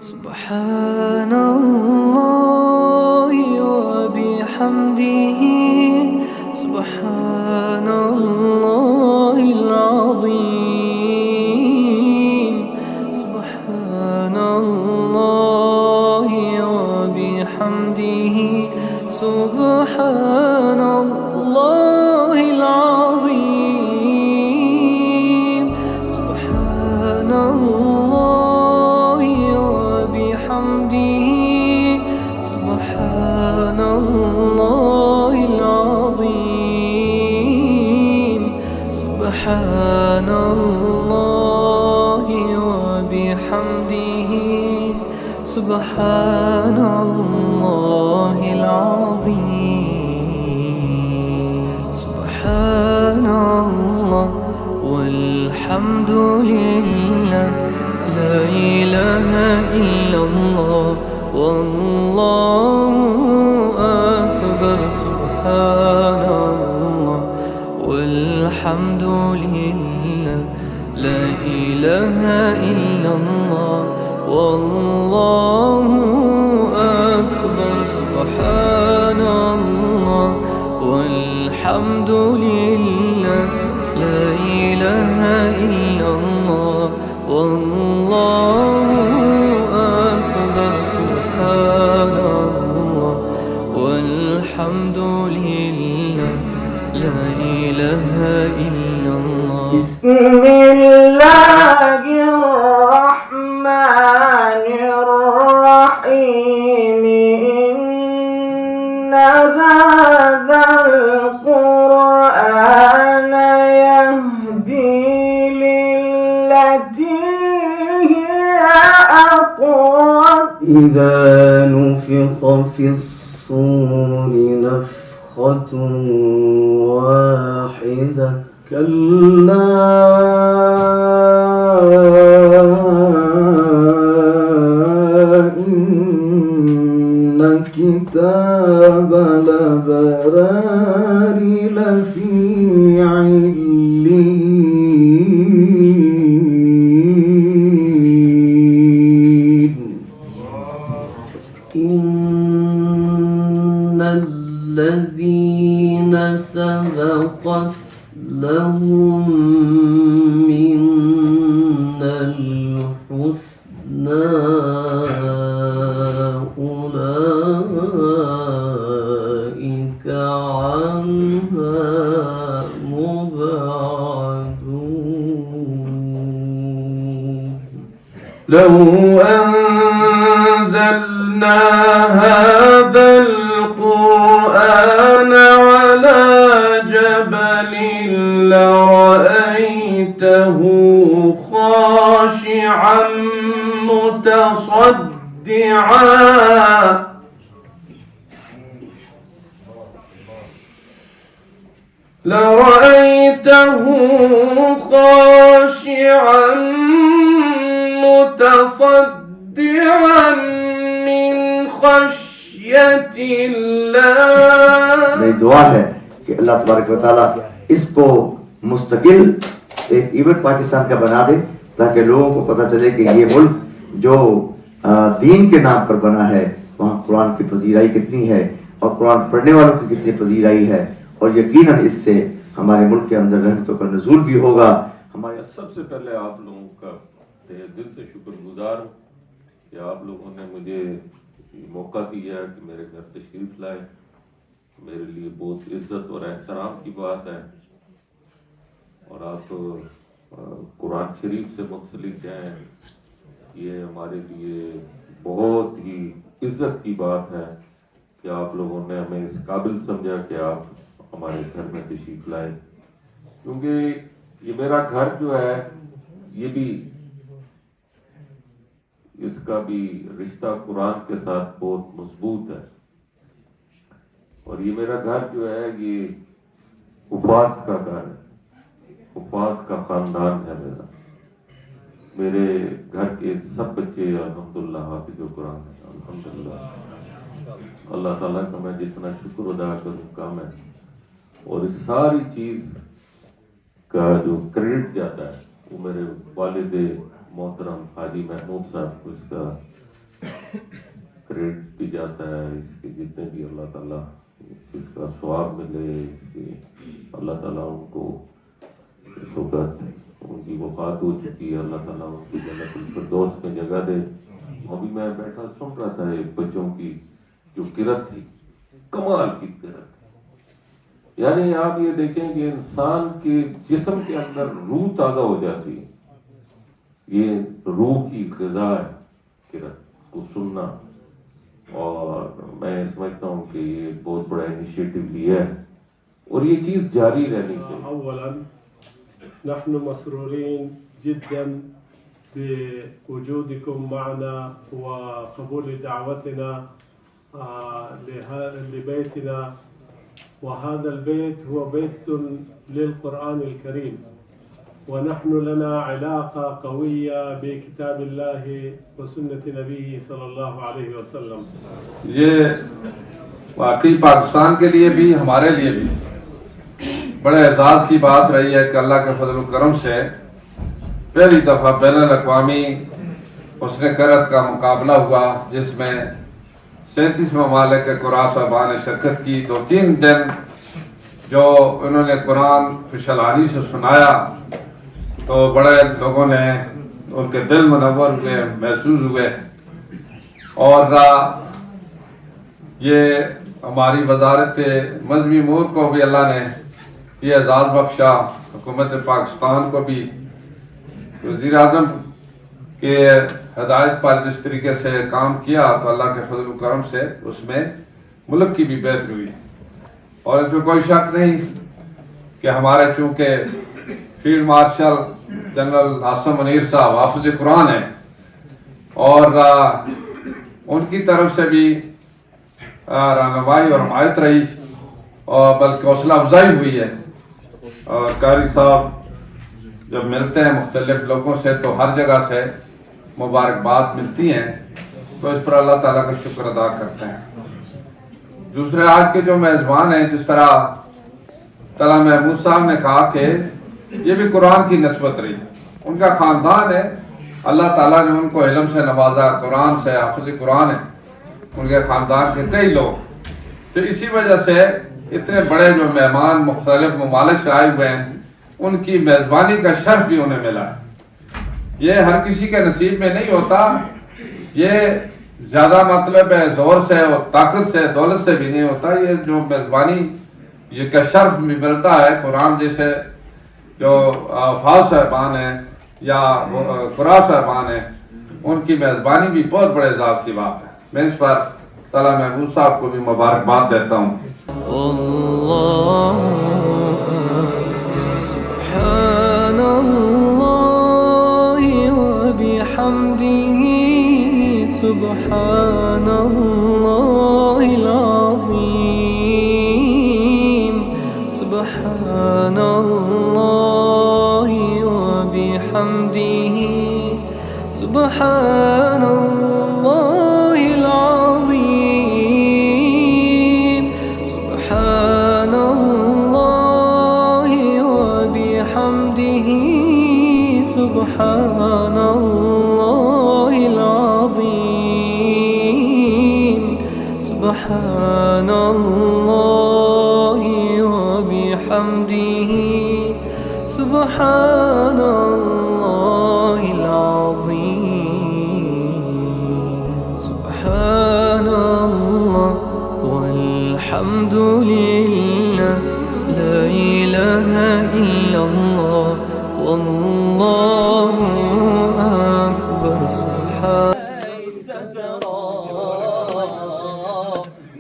سبحان الله وبحمده سبحان الله العظيم سبحان الله وبحمده سبحان الله العظيم سبحان الله وبحمده سبحان الله العظيم سبحان الله وبحمده سبحان الله العظيم سبحان الله والحمد لله لا إله إلا الله والله أكبر سبحان الله والحمد لله لا إله إلا الله والله أكبر سبحان الله والحمد لله لا إله إلا الله والله أكبر سبحان الله والحمد لله لا إله إلا الله بسم الله الرحمن الرحيم إن هذا القرآن يهدي للتي هي أقوم إذا نفخ في الصور نفخة واحدة كلا إن كتاب الأبرار لفي عليين إن الذين سبقت لهم منا الحسنى أولئك عنها مبعدون لو أنزلنا هذا القرآن على جبل لرأيته خاشعا متصدعا لرأيته خاشعا متصدعا من خشية الله मेरी दुआ है कि अल्लाह तबारक व तआला इसको मुस्तकिल एक इवेंट पाकिस्तान का बना दे ताकि लोगों को पता चले कि ये मुल्क जो दीन के नाम पर बना है वहाँ कुरान की पजीराई कितनी है और कुरान पढ़ने वालों की कितनी पजीराई है और यकीनन इससे हमारे मुल्क के अंदर रहमतों का नुज़ूल भी होगा। हमारे सबसे पहले आप लोगों का तहे दिल से शुक्रगुजार हूँ कि आप लोगों ने मुझे मौका दिया कि मेरे घर तशरीफ लाए। मेरे लिए बहुत इज्जत और एहतराम की बात है और आप कुरान शरीफ से मुंसलिक हैं, ये हमारे लिए बहुत ही इज्जत की बात है कि आप लोगों ने हमें इस काबिल समझा कि आप हमारे घर में तशरीफ लाए, क्योंकि ये मेरा घर जो है ये भी इसका भी रिश्ता कुरान के साथ बहुत मजबूत है और ये मेरा घर जो है ये उपास का घर है, उपास का खानदान है मेरे घर के सब बच्चे अल्हम्दुलिल्लाह हाफिज़ कुरान है। अल्हम्दुलिल्लाह अल्लाह ताला का मैं जितना शुक्र अदा करूँ कम है और इस सारी चीज़ का जो क्रेडिट जाता है वो मेरे वालिद मोहतरम हाजी महमूद साहब को इसका کریڈٹ بھی جاتا ہے اس کے جتنے بھی اللہ تعالیٰ اس کا ثواب ملے، اس کی اللہ تعالیٰ ان کو اس وقت ان کی وفات ہو چکی ہے، اللہ تعالیٰ ان کی جنت الفردوس میں جگہ دے۔ ابھی میں بیٹھا سن رہا تھا ایک بچوں کی جو قرت تھی، کمال کی قرت، یعنی آپ یہ دیکھیں کہ انسان کے جسم کے اندر روح تازہ ہو جاتی ہے، یہ روح کی غذا ہے قرت کو سننا، اور میں سمجھتا ہوں کہ یہ ایک بہت بڑا انیشیٹو لیا ہے اور یہ چیز جاری رہنی چاہیے۔ اولا نحن مسرورين جدا بوجودكم معنا وقبول دعوتنا لبيتنا، وهذا البيت هو بيت للقرآن الكريم، ونحن لنا علاقة قوية بكتاب الله وسنة نبيه صلى الله عليه وسلم۔ یہ واقعی پاکستان کے لیے بھی ہمارے لیے بھی بڑے اعزاز کی بات رہی ہے کہ اللہ کے فضل و کرم سے پہلی دفعہ بین الاقوامی حسن قرت کا مقابلہ ہوا، جس میں 37 ممالک کے قراء صاحبان نے شرکت کی۔ 2-3 دن جو انہوں نے قرآن خوشحالی سے سنایا تو بڑے لوگوں نے ان کے دل منور ہوئے، محسوس ہوئے، اور یہ ہماری وزارت مذہبی امور کو بھی اللہ نے یہ اعزاز بخشا، حکومت پاکستان کو بھی، وزیر اعظم کے ہدایت پر جس طریقے سے کام کیا تو اللہ کے فضل و کرم سے اس میں ملک کی بھی بہتری ہوئی، اور اس میں کوئی شک نہیں کہ ہمارے چونکہ فیلڈ مارشل جنرل عاصم منیر صاحب حافظ قرآن ہیں، اور ان کی طرف سے بھی رہنمائی اور حمایت رہی، اور بلکہ حوصلہ افزائی ہوئی ہے، اور قاری صاحب جب ملتے ہیں مختلف لوگوں سے تو ہر جگہ سے مبارکباد ملتی ہیں، تو اس پر اللہ تعالیٰ کا شکر ادا کرتے ہیں۔ دوسرے آج کے جو میزبان ہیں، جس طرح طلحہ محمود صاحب نے کہا کہ یہ بھی قرآن کی نسبت رہی، ان کا خاندان ہے، اللہ تعالیٰ نے ان کو علم سے نوازا، قرآن سے، حافظ قرآن ہے ان کے خاندان کے کئی لوگ، تو اسی وجہ سے اتنے بڑے جو مہمان مختلف ممالک سے آئے ہوئے ہیں ان کی میزبانی کا شرف بھی انہیں ملا ہے۔ یہ ہر کسی کے نصیب میں نہیں ہوتا، یہ زیادہ مطلب ہے زور سے اور طاقت سے دولت سے بھی نہیں ہوتا، یہ جو میزبانی یہ کا شرف بھی ملتا ہے، قرآن جیسے جو حافظ صاحبان ہیں یا قراء صاحبان ہیں ان کی میزبانی بھی بہت بڑے اعزاز کی بات ہے۔ میں اس پر طلحہ محمود صاحب کو بھی مبارکباد دیتا ہوں۔ اللہ اکبر، سبحان اللہ وبحمدہ، سبحان اللہ العظیم، سبحان اللہ وبحمدہ، سبحان اللہ العظیم، سبحان اللہ وبحمدہ، سبحان اللہ العظیم، سبحان اللہ وبحمدہ، سبحان اللہ العظیم، سبحان اللہ والحمد للہ، لا الہ الا اللہ، واللہ اکبر، سبحان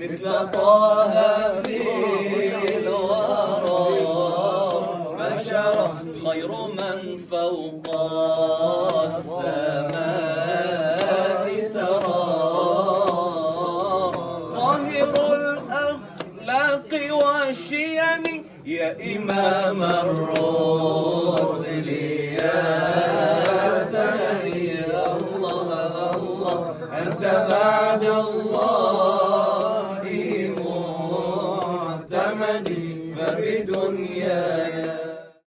مثل طه في الورى بشرا خير من فوق السماء سرى ظاهر الأخلاق والشيم يا إمام الروح